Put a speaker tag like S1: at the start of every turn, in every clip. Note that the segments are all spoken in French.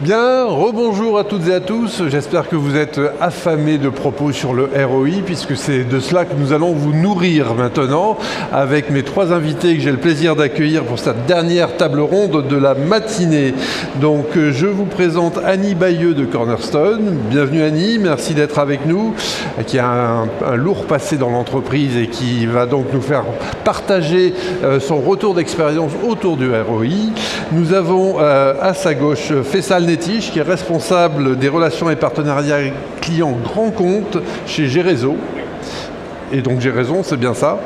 S1: Bien, rebonjour à toutes et à tous. J'espère que vous êtes affamés de propos sur le ROI, puisque c'est de cela que nous allons vous nourrir maintenant, avec mes trois invités que j'ai le plaisir d'accueillir pour cette dernière table ronde de la matinée. Donc, je vous présente Annie Bayeux de Cornerstone. Bienvenue Annie, merci d'être avec nous, qui a un lourd passé dans l'entreprise et qui va donc nous faire partager son retour d'expérience autour du ROI. Nous avons à sa gauche Faisal Netich, qui est responsable des relations et partenariats clients grands comptes chez Gérézo. Et donc j'ai raison, c'est bien ça?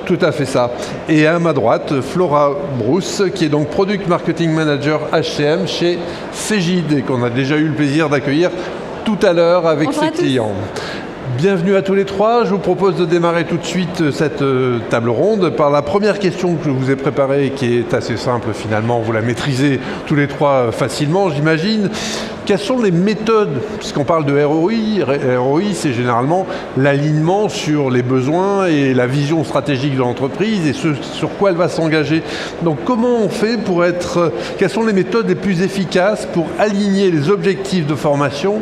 S1: Tout à fait ça. Et à ma droite, Flora Brousse, qui est donc Product Marketing Manager HCM chez Cegid, et qu'on a déjà eu le plaisir d'accueillir tout à l'heure avec ses clients. Bienvenue à tous les trois. Je vous propose de démarrer tout de suite cette table ronde par la première question que je vous ai préparée, qui est assez simple finalement. Vous la maîtrisez tous les trois facilement, j'imagine. Quelles sont les méthodes, puisqu'on parle de ROI, ROI c'est généralement l'alignement sur les besoins et la vision stratégique de l'entreprise et ce sur quoi elle va s'engager. Donc comment on fait pour quelles sont les méthodes les plus efficaces pour aligner les objectifs de formation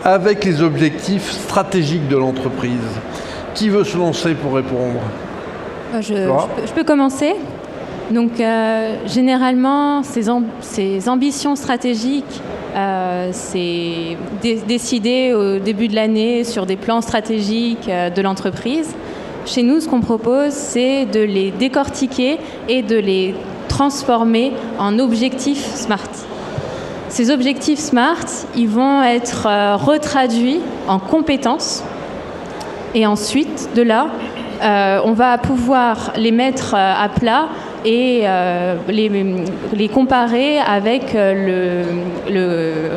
S1: avec les objectifs stratégiques de l'entreprise? Qui veut se lancer pour répondre?
S2: Je peux commencer. Donc, généralement, ces ambitions stratégiques, c'est décidé au début de l'année sur des plans stratégiques de l'entreprise. Chez nous, ce qu'on propose, c'est de les décortiquer et de les transformer en objectifs SMART. Ces objectifs SMART, ils vont être retraduits en compétences. Et ensuite, de là, on va pouvoir les mettre à plat et les comparer avec le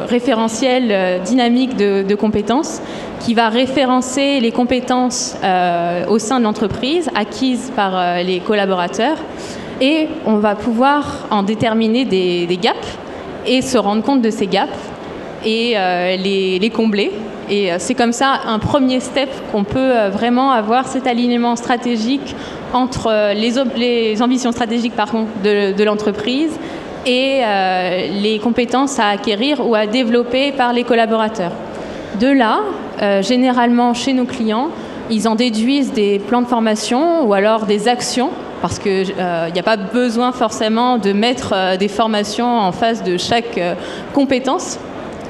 S2: référentiel dynamique de compétences qui va référencer les compétences au sein de l'entreprise acquises par les collaborateurs. Et on va pouvoir en déterminer des gaps et se rendre compte de ces gaps et les combler. Et c'est comme ça un premier step qu'on peut vraiment avoir cet alignement stratégique entre les ambitions stratégiques de l'entreprise et les compétences à acquérir ou à développer par les collaborateurs. De là, généralement chez nos clients, ils en déduisent des plans de formation ou alors des actions, parce qu'il n'y a pas besoin forcément de mettre des formations en face de chaque compétence.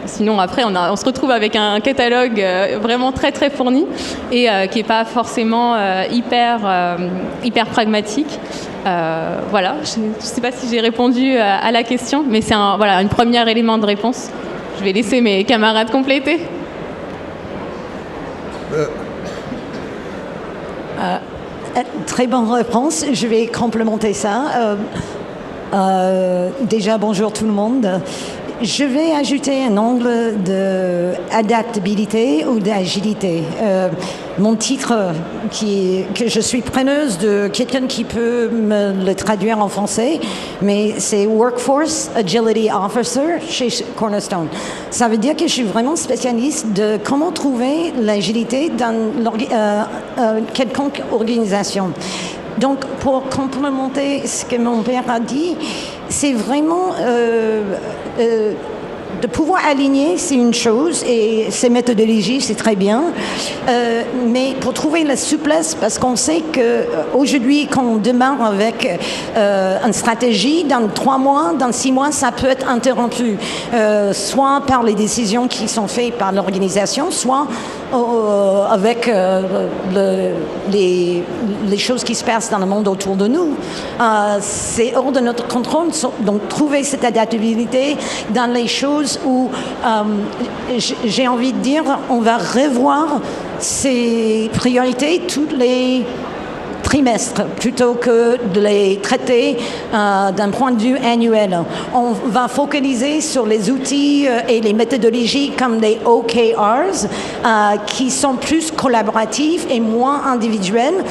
S2: Sinon, après, on se retrouve avec un catalogue vraiment très, très fourni et qui n'est pas forcément hyper pragmatique. Voilà, je ne sais pas si j'ai répondu à la question, mais c'est un premier élément de réponse. Je vais laisser mes camarades compléter.
S3: Très bonne réponse. Je vais complémenter ça. Déjà, bonjour tout le monde. Je vais ajouter un angle d'adaptabilité ou d'agilité. Mon titre, que je suis preneuse de quelqu'un qui peut me le traduire en français, mais c'est Workforce Agility Officer chez Cornerstone. Ça veut dire que je suis vraiment spécialiste de comment trouver l'agilité dans quelconque organisation. Donc, pour complémenter ce que mon père a dit, c'est vraiment de pouvoir aligner, c'est une chose, et ces méthodologies, c'est très bien. Mais pour trouver la souplesse, parce qu'on sait qu'aujourd'hui, quand on démarre avec une stratégie, dans 3 mois, dans 6 mois, ça peut être interrompu, soit par les décisions qui sont faites par l'organisation, soit avec les choses qui se passent dans le monde autour de nous. C'est hors de notre contrôle. Donc, trouver cette adaptabilité dans les choses où j'ai envie de dire, on va revoir ses priorités tous les trimestres plutôt que de les traiter d'un point de vue annuel. On va focaliser sur les outils et les méthodologies comme les OKRs qui sont plus collaboratifs et moins individuels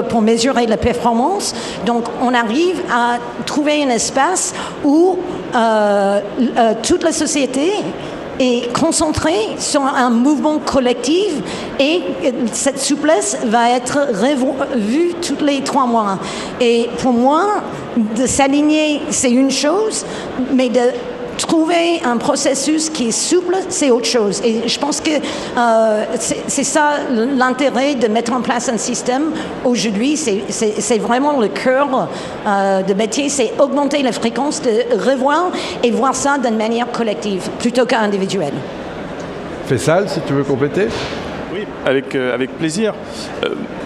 S3: pour mesurer la performance. Donc, on arrive à trouver un espace où toute la société est concentrée sur un mouvement collectif et cette souplesse va être revue tous les 3 mois. Et pour moi, de s'aligner, c'est une chose, mais de trouver un processus qui est souple, c'est autre chose. Et je pense que c'est ça l'intérêt de mettre en place un système aujourd'hui. C'est vraiment le cœur de métier, c'est augmenter la fréquence de revoir et voir ça d'une manière collective plutôt qu'individuelle.
S1: Faisal, si tu veux compléter.
S4: Oui, avec plaisir.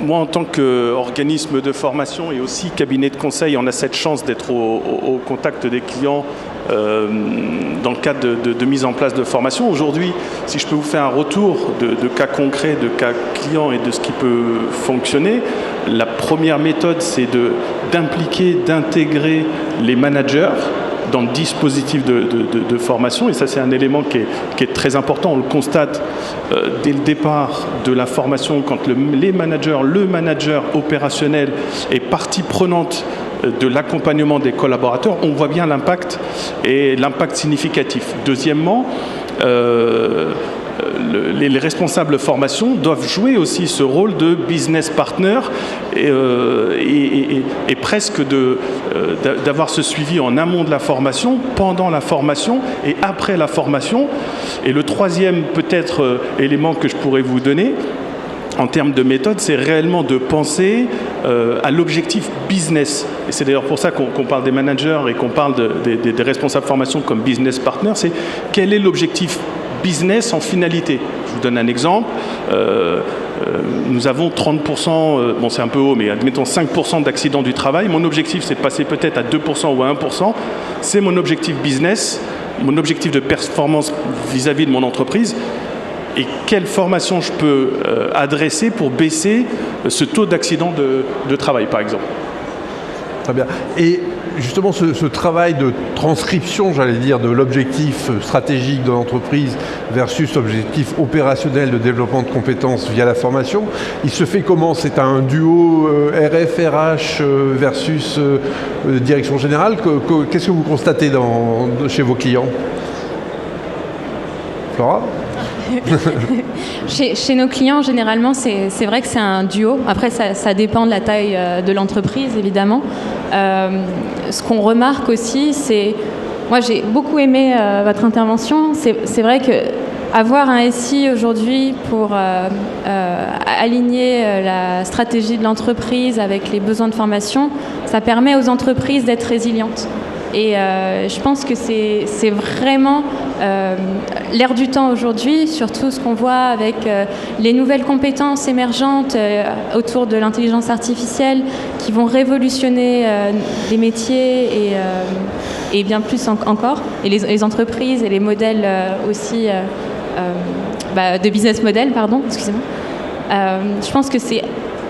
S4: Moi, en tant qu'organisme de formation et aussi cabinet de conseil, on a cette chance d'être au contact des clients dans le cadre de mise en place de formation. Aujourd'hui, si je peux vous faire un retour de cas concrets, de cas clients et de ce qui peut fonctionner, la première méthode, c'est d'impliquer, d'intégrer les managers dans le dispositif de formation, et ça c'est un élément qui est très important. On le constate dès le départ de la formation, quand le manager opérationnel est partie prenante de l'accompagnement des collaborateurs, on voit bien l'impact et l'impact significatif. Deuxièmement, les responsables formation doivent jouer aussi ce rôle de business partner et presque d'avoir ce suivi en amont de la formation, pendant la formation et après la formation. Et le troisième peut-être élément que je pourrais vous donner en termes de méthode, c'est réellement de penser à l'objectif business. Et c'est d'ailleurs pour ça qu'on parle des managers et qu'on parle des responsables formation comme business partner. C'est quel est l'objectif business en finalité. Je vous donne un exemple. Nous avons 30%, bon c'est un peu haut, mais admettons 5% d'accidents du travail. Mon objectif, c'est de passer peut-être à 2% ou à 1%. C'est mon objectif business, mon objectif de performance vis-à-vis de mon entreprise. Et quelle formation je peux adresser pour baisser ce taux d'accident de travail, par exemple.
S1: Très bien. Et justement, ce travail de transcription, j'allais dire, de l'objectif stratégique de l'entreprise versus l'objectif opérationnel de développement de compétences via la formation, il se fait comment? C'est un duo RF-RH versus direction générale. Qu'est-ce que vous constatez chez vos clients? Flora?
S2: Chez nos clients, généralement, c'est vrai que c'est un duo. Après, ça dépend de la taille de l'entreprise, évidemment. Ce qu'on remarque aussi, c'est... Moi, j'ai beaucoup aimé votre intervention. C'est vrai qu'avoir un SI aujourd'hui pour aligner la stratégie de l'entreprise avec les besoins de formation, ça permet aux entreprises d'être résilientes. Et je pense que c'est vraiment l'air du temps aujourd'hui, surtout ce qu'on voit avec les nouvelles compétences émergentes autour de l'intelligence artificielle qui vont révolutionner les métiers et bien plus encore, et les entreprises et les modèles aussi de business model, pardon, excusez-moi. Je pense que c'est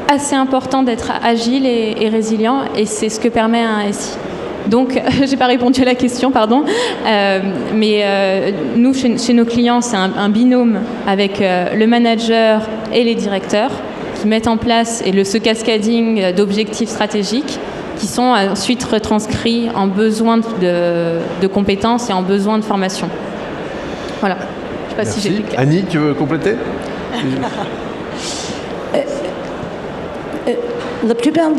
S2: assez important d'être agile et résilient, et c'est ce que permet un SI. Donc, j'ai pas répondu à la question, pardon. Mais nous, chez nos clients, c'est un binôme avec le manager et les directeurs qui mettent en place ce cascading d'objectifs stratégiques qui sont ensuite retranscrits en besoin de compétences et en besoin de formation. Voilà. Je sais pas si j'ai plus clair.
S1: Annie, tu veux compléter?
S3: La plupart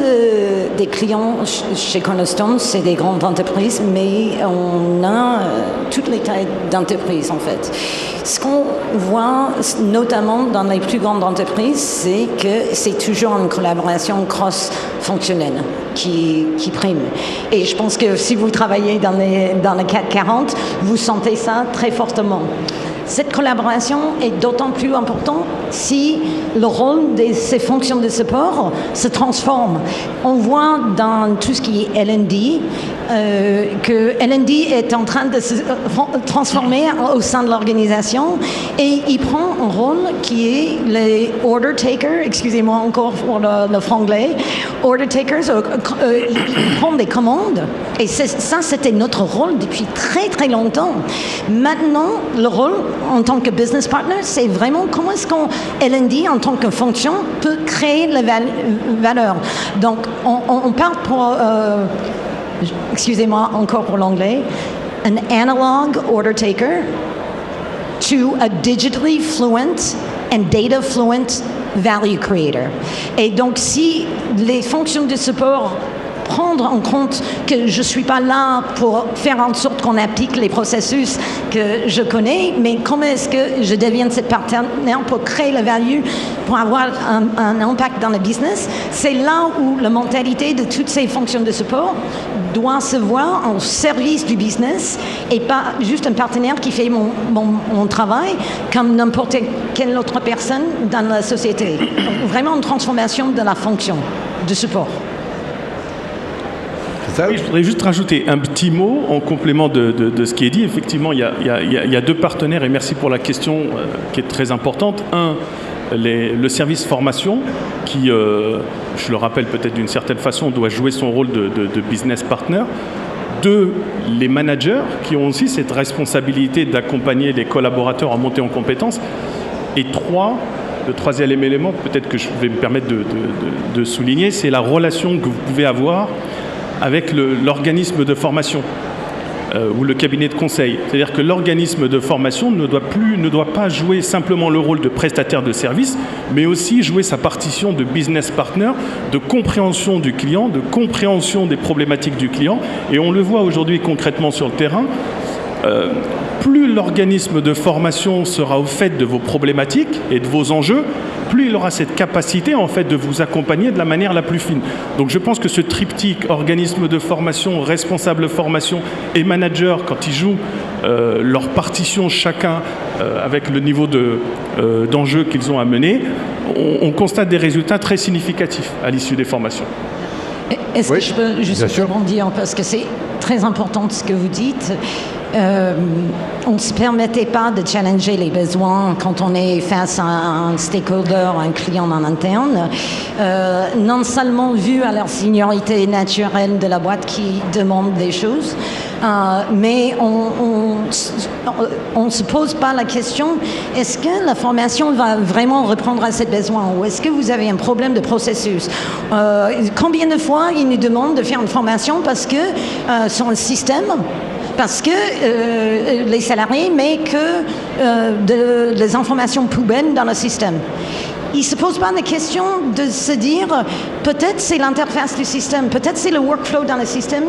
S3: des clients chez Cornerstone, c'est des grandes entreprises, mais on a toutes les tailles d'entreprises en fait. Ce qu'on voit notamment dans les plus grandes entreprises, c'est que c'est toujours une collaboration cross-fonctionnelle qui prime. Et je pense que si vous travaillez dans le CAC 40, vous sentez ça très fortement. Cette collaboration est d'autant plus importante si le rôle de ces fonctions de support se transforme. On voit dans tout ce qui est L&D que L&D est en train de se transformer au sein de l'organisation et il prend un rôle qui est les order takers, excusez-moi encore pour le franglais, order takers, ils prennent des commandes et ça c'était notre rôle depuis très très longtemps. Maintenant, le rôle en tant que business partner, c'est vraiment comment est-ce qu'on L&D en tant que fonction peut créer la valeur. Donc, on parle pour, excusez-moi encore pour l'anglais, an analog order taker to a digitally fluent and data fluent value creator. Et donc, si les fonctions de support prendre en compte que je ne suis pas là pour faire en sorte qu'on applique les processus que je connais, mais comment est-ce que je deviens cette partenaire pour créer la value, pour avoir un impact dans le business. C'est là où la mentalité de toutes ces fonctions de support doit se voir en service du business et pas juste un partenaire qui fait mon travail comme n'importe quelle autre personne dans la société. Donc, vraiment une transformation de la fonction de support.
S4: Oui, je voudrais juste rajouter un petit mot en complément de ce qui est dit. Effectivement, il y a deux partenaires, et merci pour la question qui est très importante. Un, le service formation qui, je le rappelle peut-être d'une certaine façon, doit jouer son rôle de business partner. Deux, les managers qui ont aussi cette responsabilité d'accompagner les collaborateurs à monter en compétences. Et trois, le troisième élément, peut-être que je vais me permettre de souligner, c'est la relation que vous pouvez avoir avec l'organisme de formation ou le cabinet de conseil. C'est-à-dire que l'organisme de formation ne doit pas jouer simplement le rôle de prestataire de service, mais aussi jouer sa partition de business partner, de compréhension du client, de compréhension des problématiques du client. Et on le voit aujourd'hui concrètement sur le terrain. Plus l'organisme de formation sera au fait de vos problématiques et de vos enjeux, plus il aura cette capacité en fait de vous accompagner de la manière la plus fine. Donc je pense que ce triptyque organisme de formation, responsable formation et manager, quand ils jouent leur partition chacun avec le niveau d'enjeu qu'ils ont à mener, on constate des résultats très significatifs à l'issue des formations.
S3: Est-ce que je peux juste rebondir parce que c'est très important ce que vous dites. On ne se permettait pas de challenger les besoins quand on est face à un stakeholder, un client en interne, non seulement vu à leur seniorité naturelle de la boîte qui demande des choses, mais on ne se pose pas la question, est-ce que la formation va vraiment répondre à ces besoins ou est-ce que vous avez un problème de processus? Combien de fois ils nous demandent de faire une formation parce que sur un système, parce que les salariés mettent que des informations poubelles dans le système. Ils ne se posent pas la question de se dire peut-être c'est l'interface du système, peut-être c'est le workflow dans le système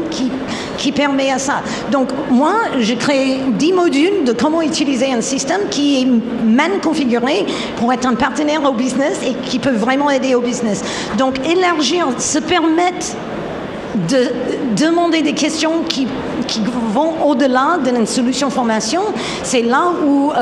S3: qui permet à ça. Donc moi, j'ai créé 10 modules de comment utiliser un système qui est mal configuré pour être un partenaire au business et qui peut vraiment aider au business. Donc élargir, se permettre de demander des questions qui vont au-delà d'une solution formation, c'est là où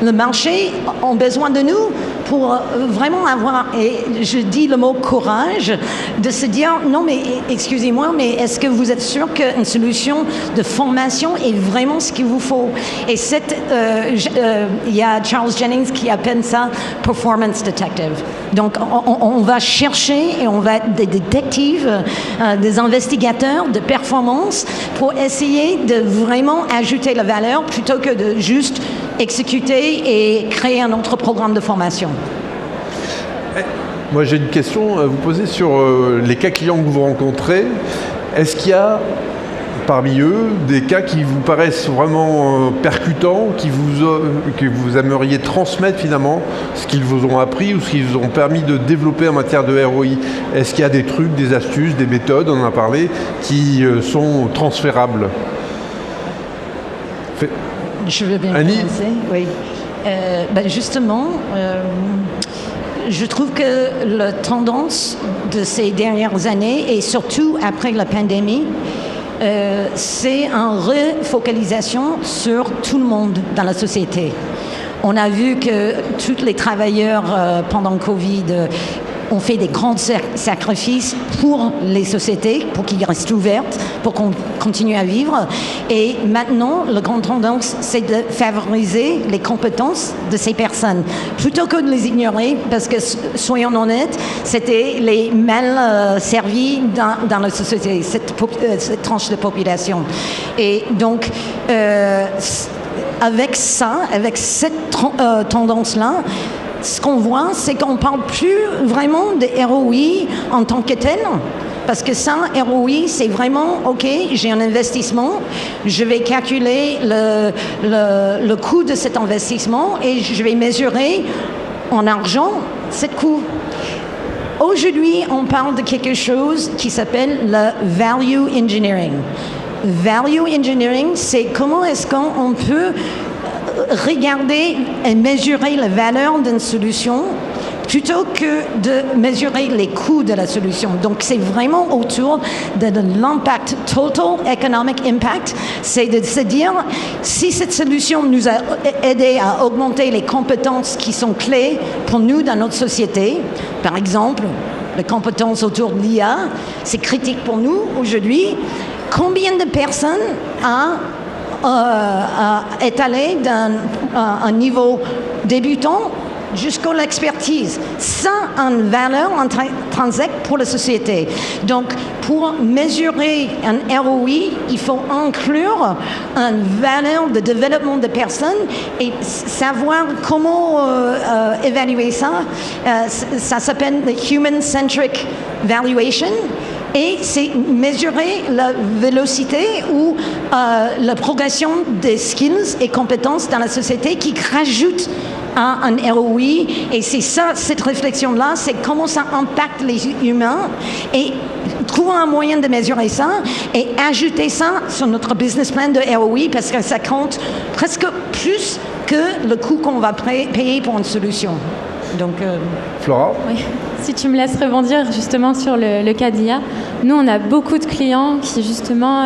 S3: le marché a besoin de nous pour vraiment avoir, et je dis le mot courage, de se dire non mais excusez-moi, mais est-ce que vous êtes sûr qu'une solution de formation est vraiment ce qu'il vous faut? Et il y a Charles Jennings qui appelle ça performance detective. Donc on va chercher et on va être des détectives, des investigateurs de performance pour essayer de vraiment ajouter la valeur plutôt que de juste exécuter et créer un autre programme de formation.
S1: Moi j'ai une question à vous poser sur les cas clients que vous rencontrez. Est-ce qu'il y a parmi eux des cas qui vous paraissent vraiment percutants, que vous aimeriez transmettre finalement ce qu'ils vous ont appris ou ce qu'ils vous ont permis de développer en matière de ROI? Est-ce qu'il y a des trucs, des astuces, des méthodes, on en a parlé, qui sont transférables?
S3: Je veux bien
S1: Annie?
S3: commencer. Oui. Justement, je trouve que la tendance de ces dernières années, et surtout après la pandémie, c'est une refocalisation sur tout le monde dans la société. On a vu que tous les travailleurs pendant le Covid ont fait des grands sacrifices pour les sociétés, pour qu'ils restent ouvertes, pour qu'on continue à vivre. Et maintenant, la grande tendance, c'est de favoriser les compétences de ces personnes, plutôt que de les ignorer, parce que, soyons honnêtes, c'était les mal servis dans la société, cette tranche de population. Et donc, avec cette tendance-là, ce qu'on voit, c'est qu'on ne parle plus vraiment de ROI en tant que tel. Parce que ça, ROI, c'est vraiment, OK, j'ai un investissement, je vais calculer le coût de cet investissement et je vais mesurer en argent ce coût. Aujourd'hui, on parle de quelque chose qui s'appelle le value engineering. Value engineering, c'est comment est-ce qu'on peut regarder et mesurer la valeur d'une solution plutôt que de mesurer les coûts de la solution. Donc, c'est vraiment autour de l'impact, total economic impact. C'est de se dire, si cette solution nous a aidé à augmenter les compétences qui sont clés pour nous dans notre société, par exemple, les compétences autour de l'IA, c'est critique pour nous aujourd'hui. Combien de personnes est allé d'un niveau débutant jusqu'à l'expertise. Ça a une valeur intrinsèque pour la société. Donc, pour mesurer un ROI, il faut inclure une valeur de développement de personnes et savoir comment évaluer ça. Ça s'appelle le Human-Centric Valuation. Et c'est mesurer la vélocité ou la progression des skills et compétences dans la société qui rajoute à un ROI. Et c'est ça, cette réflexion-là, c'est comment ça impacte les humains et trouver un moyen de mesurer ça et ajouter ça sur notre business plan de ROI parce que ça compte presque plus que le coût qu'on va payer pour une solution. Donc,
S1: Flora ?
S2: Oui. Si tu me laisses rebondir justement sur le cas d'IA, nous on a beaucoup de clients qui justement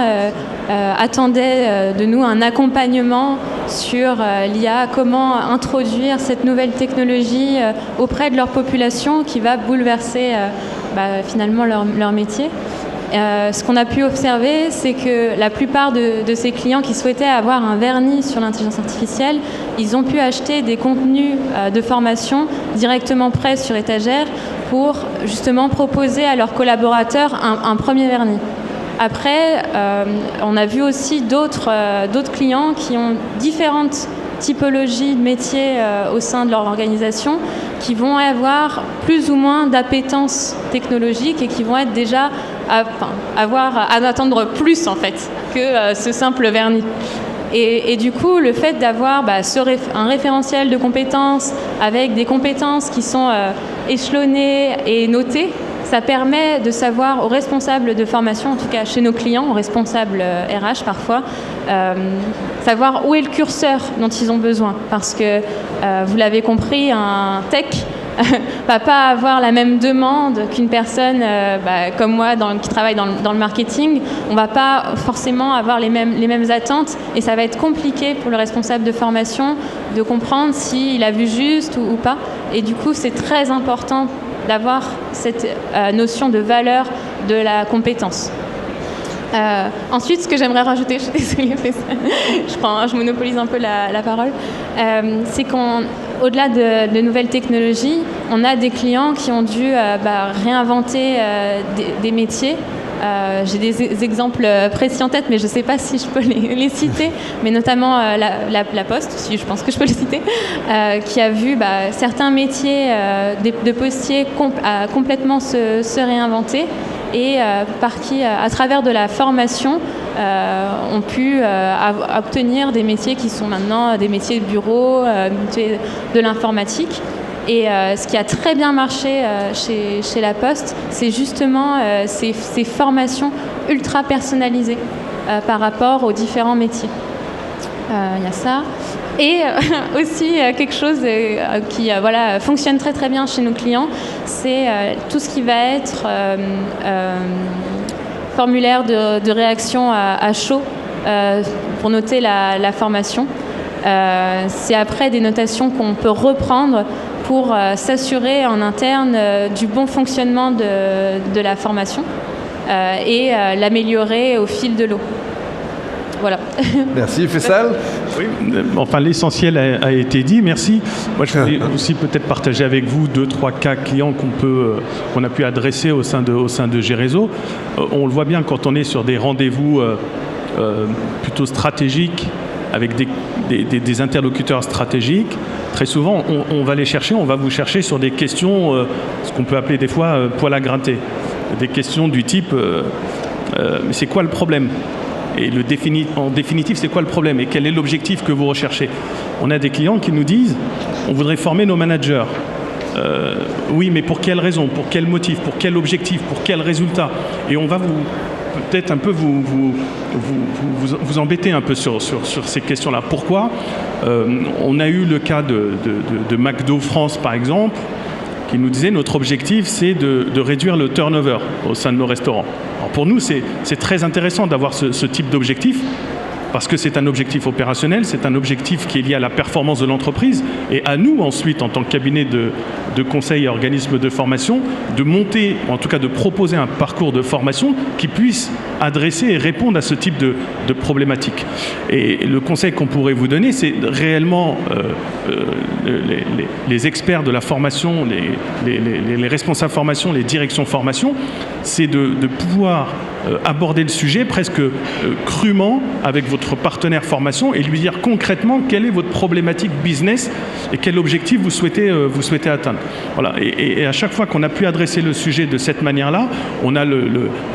S2: attendaient de nous un accompagnement sur l'IA, comment introduire cette nouvelle technologie auprès de leur population qui va bouleverser finalement leur métier. Ce qu'on a pu observer, c'est que la plupart de ces clients qui souhaitaient avoir un vernis sur l'intelligence artificielle, ils ont pu acheter des contenus de formation directement prêts sur étagère pour justement proposer à leurs collaborateurs un premier vernis. Après, on a vu aussi d'autres clients qui ont différentes typologies de métiers au sein de leur organisation qui vont avoir plus ou moins d'appétence technologique et qui vont être déjà à attendre plus en fait que ce simple vernis. Et du coup, le fait d'avoir un référentiel de compétences avec des compétences qui sont échelonnées et notées, ça permet de savoir aux responsables de formation, en tout cas chez nos clients, aux responsables RH parfois, savoir où est le curseur dont ils ont besoin. Parce que, vous l'avez compris, un tech va pas avoir la même demande qu'une personne comme moi qui travaille dans le marketing. On va pas forcément avoir les mêmes attentes et ça va être compliqué pour le responsable de formation de comprendre s'il a vu juste ou pas. Et du coup, c'est très important d'avoir cette notion de valeur de la compétence. Ensuite, ce que j'aimerais rajouter, je suis désolée, je monopolise un peu la parole, c'est qu'au-delà de nouvelles technologies, on a des clients qui ont dû réinventer des métiers. J'ai des exemples précis en tête, mais je ne sais pas si je peux les citer, mais notamment la Poste, si je pense que je peux les citer, qui a vu certains métiers de postiers complètement se réinventer et par qui, à travers de la formation, ont pu obtenir des métiers qui sont maintenant des métiers de bureau, de l'informatique. Et ce qui a très bien marché chez La Poste, c'est justement ces formations ultra personnalisées par rapport aux différents métiers. Il y a ça. Et aussi quelque chose qui fonctionne très très bien chez nos clients, c'est tout ce qui va être formulaire de réaction à chaud pour noter la formation. C'est après des notations qu'on peut reprendre pour s'assurer en interne du bon fonctionnement de la formation et l'améliorer au fil de l'eau. Voilà.
S1: Merci. Faisal ?
S4: Oui, enfin l'essentiel a été dit, merci. Moi je voulais aussi peut-être partager avec vous 2-3 cas clients qu'on a pu adresser au sein de G-Réseau. On le voit bien quand on est sur des rendez-vous plutôt stratégiques avec des interlocuteurs stratégiques. Très souvent, on va vous chercher sur des questions, ce qu'on peut appeler des fois poil à gratter. Des questions du type mais c'est quoi le problème ? Et en définitive, c'est quoi le problème ? Et quel est l'objectif que vous recherchez ? On a des clients qui nous disent on voudrait former nos managers. oui, mais pour quelle raison, pour quel motif, pour quel objectif, pour quel résultat? Et on va peut-être un peu vous embêter un peu sur ces questions-là. Pourquoi? On a eu le cas de McDo France, par exemple, qui nous disait notre objectif, c'est de réduire le turnover au sein de nos restaurants. Alors pour nous, c'est très intéressant d'avoir ce type d'objectif, parce que c'est un objectif opérationnel, c'est un objectif qui est lié à la performance de l'entreprise et à nous ensuite, en tant que cabinet de conseil et organisme de formation, de monter, en tout cas de proposer un parcours de formation qui puisse adresser et répondre à ce type de problématiques. Et le conseil qu'on pourrait vous donner, c'est réellement les experts de la formation, les responsables formation, les directions formation, c'est de pouvoir aborder le sujet presque crûment avec votre partenaire formation et lui dire concrètement quelle est votre problématique business et quel objectif vous souhaitez atteindre. Voilà. Et à chaque fois qu'on a pu adresser le sujet de cette manière-là, on a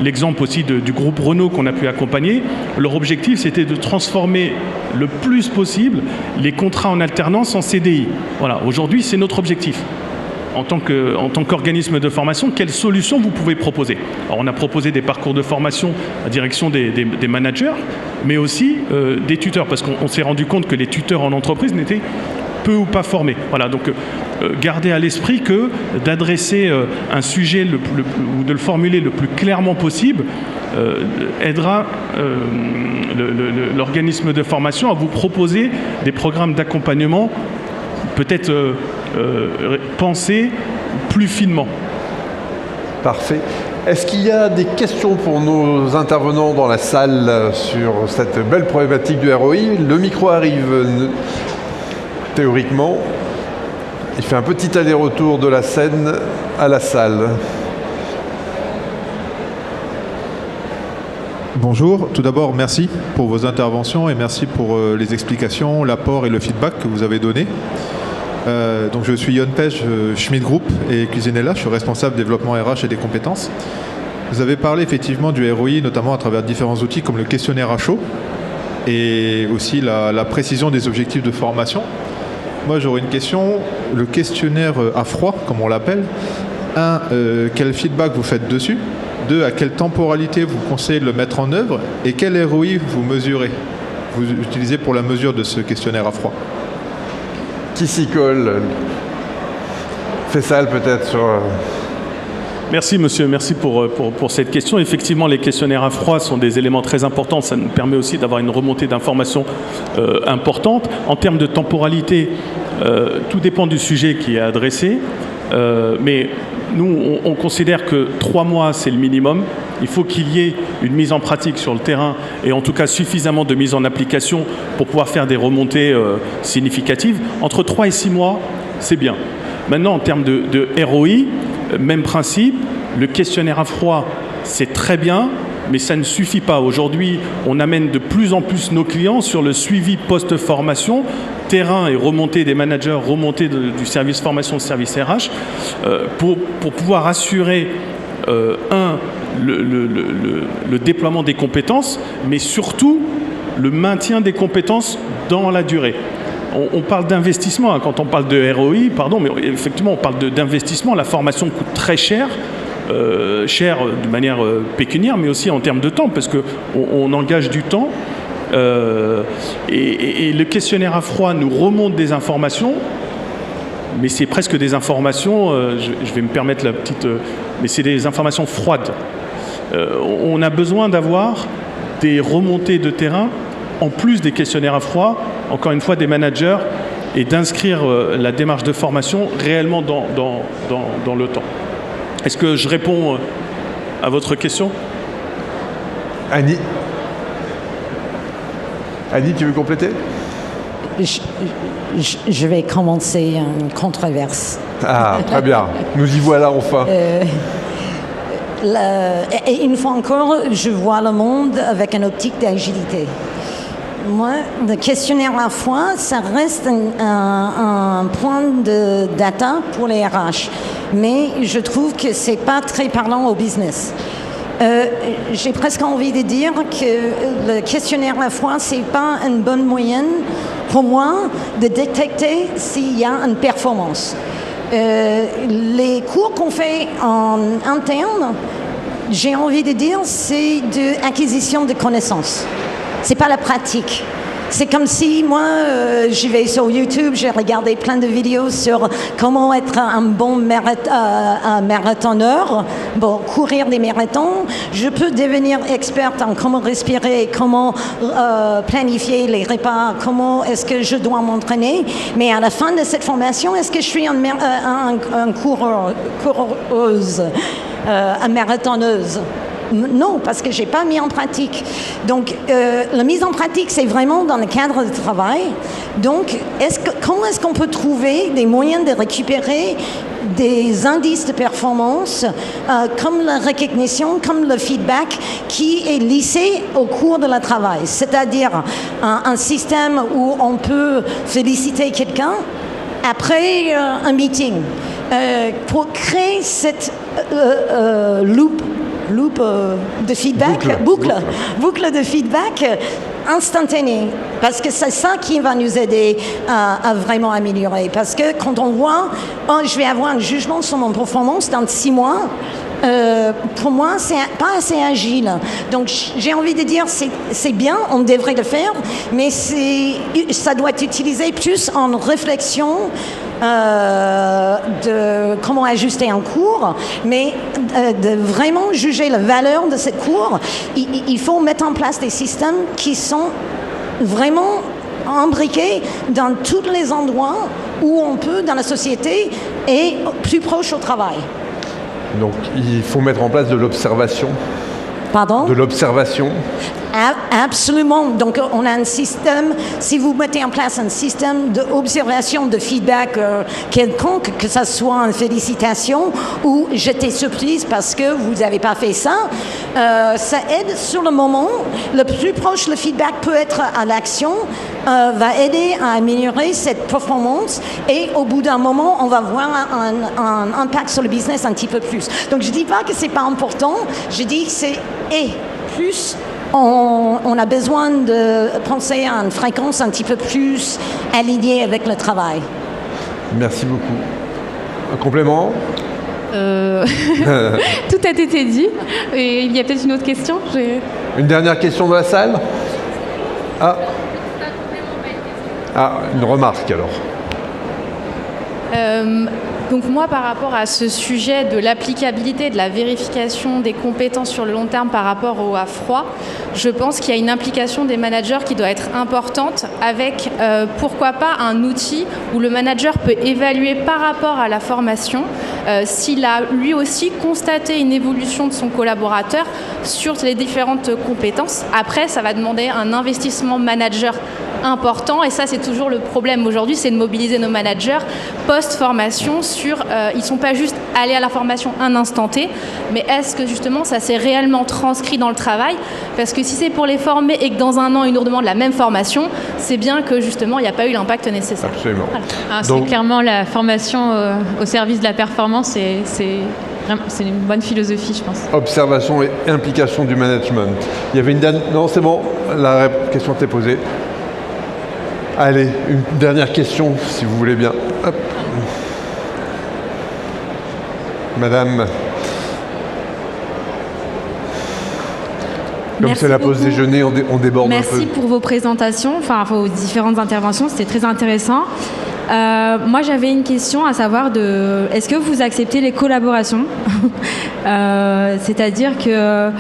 S4: l'exemple aussi du groupe Renault qu'on a pu accompagner. Leur objectif, c'était de transformer le plus possible les contrats en alternance en CDI. Voilà. Aujourd'hui, c'est notre objectif. En tant qu'organisme de formation, quelles solutions vous pouvez proposer? Alors, on a proposé des parcours de formation à direction des managers, mais aussi des tuteurs, parce qu'on s'est rendu compte que les tuteurs en entreprise n'étaient peu ou pas formés. Voilà, donc gardez à l'esprit que d'adresser un sujet ou de le formuler le plus clairement possible aidera l'organisme de formation à vous proposer des programmes d'accompagnement peut-être penser plus finement.
S1: Parfait. Est-ce qu'il y a des questions pour nos intervenants dans la salle sur cette belle problématique du ROI? Le micro arrive théoriquement. Il fait un petit aller-retour de la scène à la salle.
S5: Bonjour, tout d'abord merci pour vos interventions et merci pour les explications, l'apport et le feedback que vous avez donné. Donc je suis Yon Pej, Schmidt Group et Cuisinella, je suis responsable développement RH et des compétences. Vous avez parlé effectivement du ROI, notamment à travers différents outils comme le questionnaire à chaud et aussi la précision des objectifs de formation. Moi j'aurais une question, le questionnaire à froid, comme on l'appelle. 1, quel feedback vous faites dessus? 2, à quelle temporalité vous conseillez de le mettre en œuvre? Et quel ROI vous mesurez, vous utilisez pour la mesure de ce questionnaire à froid?
S1: Qui s'y colle? Faisal peut-être sur...
S4: Merci monsieur, merci pour cette question. Effectivement, les questionnaires à froid sont des éléments très importants. Ça nous permet aussi d'avoir une remontée d'informations importante. En termes de temporalité, tout dépend du sujet qui est adressé. Mais nous, on considère que 3 mois, c'est le minimum. Il faut qu'il y ait une mise en pratique sur le terrain et en tout cas suffisamment de mise en application pour pouvoir faire des remontées significatives. Entre 3 et 6 mois, c'est bien. Maintenant, en termes de ROI, même principe, le questionnaire à froid, c'est très bien, mais ça ne suffit pas. Aujourd'hui, on amène de plus en plus nos clients sur le suivi post-formation, terrain et remontée des managers, remontée du service formation, service RH, pour pouvoir assurer, le déploiement des compétences, mais surtout le maintien des compétences dans la durée. On parle d'investissement, hein, quand on parle de ROI, pardon, mais effectivement, on parle d'investissement. La formation coûte très cher. Cher de manière pécuniaire, mais aussi en termes de temps, parce qu'on engage du temps. Et le questionnaire à froid nous remonte des informations, mais c'est presque des informations, je vais me permettre la petite... mais c'est des informations froides. On a besoin d'avoir des remontées de terrain, en plus des questionnaires à froid, encore une fois des managers, et d'inscrire la démarche de formation réellement dans le temps. Est-ce que je réponds à votre question?
S1: Annie, tu veux compléter?
S3: Je vais commencer une controverse.
S1: Ah, très bien. Nous y voilà enfin.
S3: Et une fois encore, je vois le monde avec une optique d'agilité. Moi, le questionnaire à froid, ça reste un point de data pour les RH. Mais je trouve que ce n'est pas très parlant au business. J'ai presque envie de dire que le questionnaire à froid, ce n'est pas une bonne moyenne pour moi de détecter s'il y a une performance. Les cours qu'on fait en interne, j'ai envie de dire, c'est de l'acquisition de connaissances. C'est pas la pratique. C'est comme si moi, je vais sur YouTube, j'ai regardé plein de vidéos sur comment être un bon marathoneur, bon, courir des marathons. Je peux devenir experte en comment respirer, comment planifier les repas, comment est-ce que je dois m'entraîner. Mais à la fin de cette formation, est-ce que je suis un coureuse, une marathonneuse? Non, parce que je n'ai pas mis en pratique. Donc, la mise en pratique, c'est vraiment dans le cadre du travail. Donc, comment est-ce qu'on peut trouver des moyens de récupérer des indices de performance, comme la recognition, comme le feedback, qui est lissé au cours de la travail. C'est-à-dire un système où on peut féliciter quelqu'un après un meeting, pour créer cette loop de feedback, boucle de feedback instantanée, parce que c'est ça qui va nous aider à vraiment améliorer. Parce que quand on voit, je vais avoir un jugement sur mon performance dans 6 mois, pour moi, c'est pas assez agile. Donc, j'ai envie de dire, c'est bien, on devrait le faire, mais ça doit être utilisé plus en réflexion de comment ajuster un cours, mais de vraiment juger la valeur de ce cours, il faut mettre en place des systèmes qui sont vraiment imbriqués dans tous les endroits où on peut dans la société et plus proche au travail.
S1: Donc il faut mettre en place de l'observation.
S3: Pardon ?
S1: De l'observation.
S3: Absolument. Donc, on a un système, si vous mettez en place un système d'observation, de feedback quelconque, que ce soit une félicitation ou j'étais surprise parce que vous n'avez pas fait ça, ça aide sur le moment. Le plus proche, le feedback peut être à l'action, va aider à améliorer cette performance et au bout d'un moment, on va voir un impact sur le business un petit peu plus. Donc, je ne dis pas que ce n'est pas important, je dis que c'est plus. On a besoin de penser à une fréquence un petit peu plus alignée avec le travail.
S1: Merci beaucoup. Un complément ?
S2: Tout a été dit. Et il y a peut-être une autre question.
S1: Une dernière question de la salle ? Une remarque alors.
S2: Donc moi, par rapport à ce sujet de l'applicabilité, de la vérification des compétences sur le long terme par rapport à froid, je pense qu'il y a une implication des managers qui doit être importante avec, pourquoi pas, un outil où le manager peut évaluer par rapport à la formation s'il a lui aussi constaté une évolution de son collaborateur sur les différentes compétences. Après, ça va demander un investissement manager important et ça c'est toujours le problème aujourd'hui, c'est de mobiliser nos managers post-formation sur, ils ne sont pas juste allés à la formation un instant T, mais est-ce que justement ça s'est réellement transcrit dans le travail? Parce que si c'est pour les former et que dans un an ils nous redemandent la même formation, c'est bien que justement il n'y a pas eu l'impact nécessaire.
S1: Absolument.
S2: Voilà.
S6: C'est clairement la formation au service de la performance, c'est une bonne philosophie, je pense.
S1: Observation et implication du management. Il y avait une dernière... Non, c'est bon, la question t'est posée. Allez, une dernière question, si vous voulez bien. Hop. Madame. Comme c'est la pause déjeuner, on déborde un peu.
S6: Merci pour vos présentations, enfin vos différentes interventions, c'était très intéressant. Moi, j'avais une question à savoir est-ce que vous acceptez les collaborations? C'est-à-dire que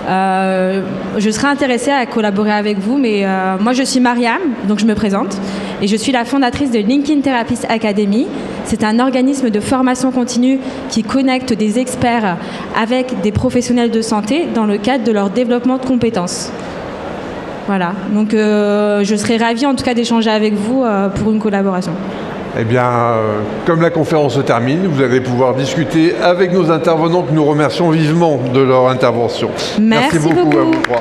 S6: je serais intéressée à collaborer avec vous, mais moi, je suis Mariam, donc je me présente, et je suis la fondatrice de LinkedIn Therapist Academy. C'est un organisme de formation continue qui connecte des experts avec des professionnels de santé dans le cadre de leur développement de compétences. Voilà, donc je serais ravie en tout cas d'échanger avec vous pour une collaboration.
S1: Eh bien, comme la conférence se termine, vous allez pouvoir discuter avec nos intervenants que nous remercions vivement de leur intervention.
S6: Merci
S1: beaucoup
S6: beaucoup
S1: à vous trois.